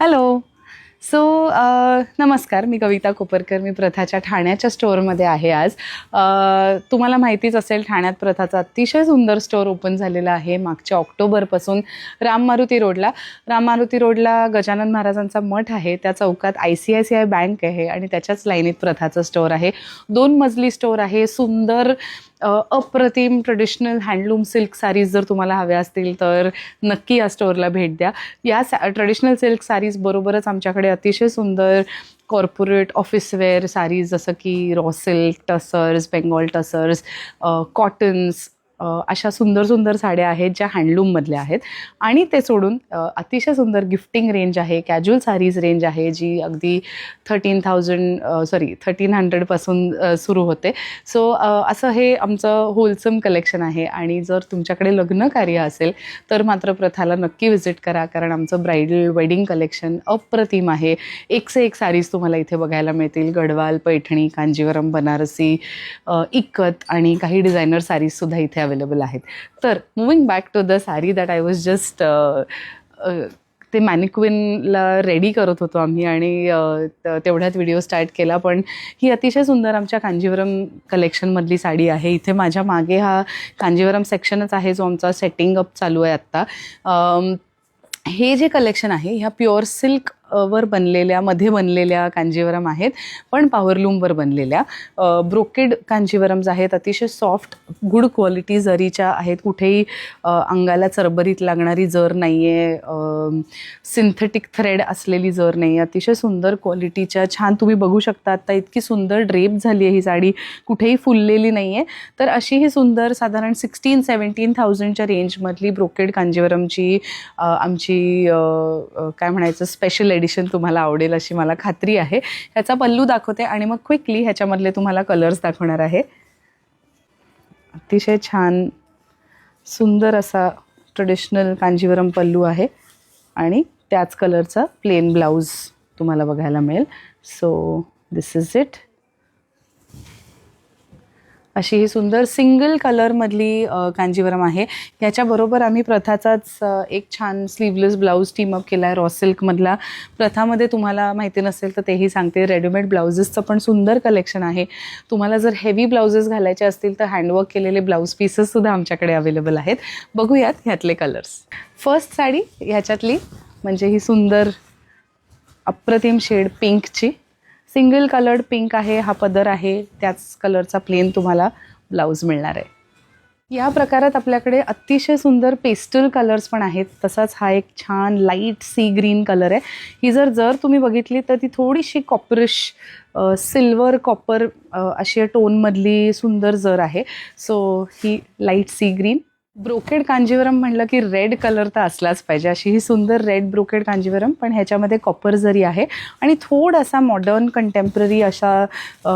Hello. So नमस्कार, मी कविता कोपरकर. मी प्रथाच्या ठाण्याच्या स्टोअरमध्ये आहे आज. तुम्हाला माहितीच असेल, ठाण्यात प्रथाचं अतिशय सुंदर स्टोअर ओपन झालेलं आहे मागच्या ऑक्टोबरपासून राम मारुती रोडला गजानन महाराजांचा मठ आहे. त्या चौकात ICICI बँक आहे आणि त्याच्याच लाईनीत प्रथाचं स्टोअर आहे. 2 मजली स्टोअर आहे. सुंदर अप्रतिम ट्रेडिशनल हँडलूम सिल्क सारीज जर तुम्हाला हव्या असतील तर नक्की या स्टोअरला भेट द्या. या ट्रेडिशनल सिल्क सारीज बरोबरच आमच्याकडे अतिशय सुंदर कॉर्पोरेट ऑफिसवेअर सारीज जसं की रॉ सिल्क, टसर्स, बेंगॉल टसर्स, कॉटन्स, अशा सुंदर सुंदर साड्या आहेत ज्या हँडलूममधल्या आहेत. आणि ते सोडून अतिशय सुंदर गिफ्टिंग रेंज आहे, कॅज्युअल सारीज रेंज आहे जी अगदी 1300पासून सुरू होते. सो असं हे आमचं होलसम कलेक्शन आहे. आणि जर तुमच्याकडे लग्न कार्य असेल तर मात्र प्रथाला नक्की व्हिजिट करा, कारण आमचं ब्रायडल वेडिंग कलेक्शन अप्रतिम आहे. एक से एक सारीज तुम्हाला इथे बघायला मिळतील. गडवाल, पैठणी, कांजीवरम, बनारसी, इक्कत आणि काही डिझायनर सारीजसुद्धा इथे अवेलेबल आहेत. तर moving back to the sari that I was just ते मॅनिक्विनला रेडी करत होतो आम्ही आणि तेवढ्यात व्हिडिओ स्टार्ट केला. पण ही अतिशय सुंदर आमच्या कांजीवरम कलेक्शनमधली साडी आहे. इथे माझ्या मागे हा कांजीवरम सेक्शनच आहे जो आमचा सेटिंग अप चालू आहे आत्ता. हे जे कलेक्शन आहे ह्या प्युअर सिल्क मध्ये बनलेल्या कांजीवरम आहेत, पण पॉवरलूमवर बनलेल्या. ब्रोकेड कांजीवरम्स आहेत, अतिशय सॉफ्ट गुड क्वालिटी जरीच्या आहेत. कुठेही अंगाला चरबरीत लागणारी जर नाही आहे, सिंथेटिक थ्रेड असलेली जर नाही आहे. अतिशय सुंदर क्वालिटीच्या, छान तुम्ही बघू शकता. आता इतकी सुंदर ड्रेप झाली आहे ही साडी, कुठेही फुललेली नाही आहे. तर अशी ही सुंदर साधारण 16-17,000च्या रेंजमधली ब्रोकेड कांजीवरमची आमची काय म्हणायचं स्पेशल एडिशन तुम्हाला आवडेल अशी मला खात्री आहे. ह्याचा पल्लू दाखवते आणि मग क्विकली ह्याच्यामधले तुम्हाला कलर्स दाखवणार आहे. अतिशय छान सुंदर असा ट्रेडिशनल कांजीवरम पल्लू आहे आणि त्याच कलरचा प्लेन ब्लाऊज तुम्हाला बघायला मिळेल. So this is it. अशी ही सुंदर सिंगल कलरमधली कांजीवरम आहे. याच्याबरोबर आम्ही प्रथाचाच एक छान स्लीवलेस ब्लाऊज टीम अप केला आहे रॉ सिल्कमधला. प्रथामध्ये तुम्हाला माहिती नसेल तर तेही सांगते, रेडीमेड ब्लाउजेसचं पण सुंदर कलेक्शन आहे. तुम्हाला जर हेवी ब्लाउजेस घालायचे असतील तर हँडवर्क केलेले ब्लाऊज पीसेससुद्धा आमच्याकडे अवेलेबल आहेत. बघूयात ह्यातले कलर्स. फर्स्ट साडी ह्याच्यातली म्हणजे ही सुंदर अप्रतिम शेड पिंकची, सिंगल कलर्ड पिंक आहे. हा पदर आहे, त्याच कलरचा प्लेन तुम्हाला ब्लाऊज मिळणार आहे. या प्रकारात आपल्याकडे अतिशय सुंदर पेस्टल कलर्स पण आहेत. तसाच हा एक छान लाईट सी ग्रीन कलर आहे. ही जर तुम्ही बघितली तर ती थोडीशी कॉपरिश सिल्वर कॉपर अशी टोनमधली सुंदर जर आहे. सो ही light sea green. Brocade Kanjivaram म्हटलं की रेड कलर तर असलाच पाहिजे. अशी ही सुंदर रेड ब्रोकेड कांजीवरम, पण ह्याच्यामध्ये कॉपर जरी आहे आणि थोडासा मॉडर्न कंटेम्पररी अशा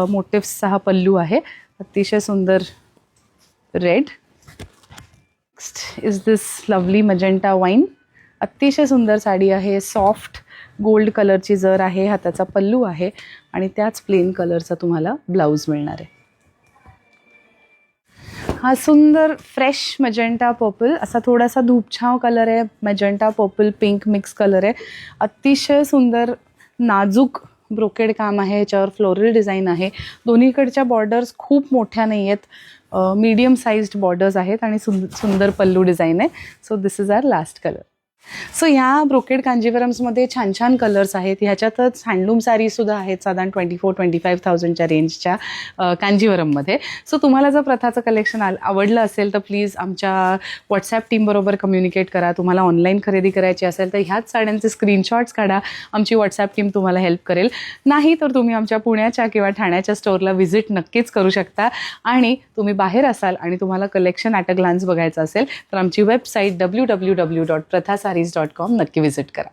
मोटिव्सचा हा पल्लू आहे. अतिशय सुंदर red. Next is this lovely magenta wine. अतिशय सुंदर साडी आहे. सॉफ्ट गोल्ड कलरची जर आहे. हा त्याचा पल्लू आहे आणि त्याच प्लेन कलरचा तुम्हाला ब्लाऊज मिळणार आहे. हा सुंदर फ्रेश मजेंटा पर्पल, असा थोडासा धूपछाव कलर आहे. Magenta purple pink mix colour आहे. अतिशय सुंदर नाजूक ब्रोकेड काम आहे. याच्यावर फ्लोरल डिझाईन आहे. दोन्हीकडच्या बॉर्डर्स खूप मोठ्या नाही आहेत, मीडियम साईज्ड बॉर्डर्स आहेत आणि सुंदर पल्लू डिझाईन आहे. So this is our last colour. So ह्या ब्रोकेड कांजीवरम्समध्ये छान छान कलर्स आहेत. ह्याच्यातच हँडलूम साडीसुद्धा आहेत साधारण 24-25,000च्या रेंजच्या कांजीवरममध्ये. सो तुम्हाला जर प्रथाचं कलेक्शन आवडलं असेल तर प्लीज आमच्या व्हॉट्सॲप टीमबरोबर कम्युनिकेट करा. तुम्हाला ऑनलाईन खरेदी करायची असेल तर ह्याच साड्यांचे स्क्रीनशॉट्स काढा. आमची व्हॉट्सॲप टीम तुम्हाला हेल्प करेल. नाही तर तुम्ही आमच्या पुण्याच्या किंवा ठाण्याच्या स्टोअरला व्हिजिट नक्कीच करू शकता. आणि तुम्ही बाहेर असाल आणि तुम्हाला कलेक्शन ॲट अ ग्लान्स बघायचं असेल तर आमची वेबसाईट www.prathasarees.com नक्की व्हिजिट करा.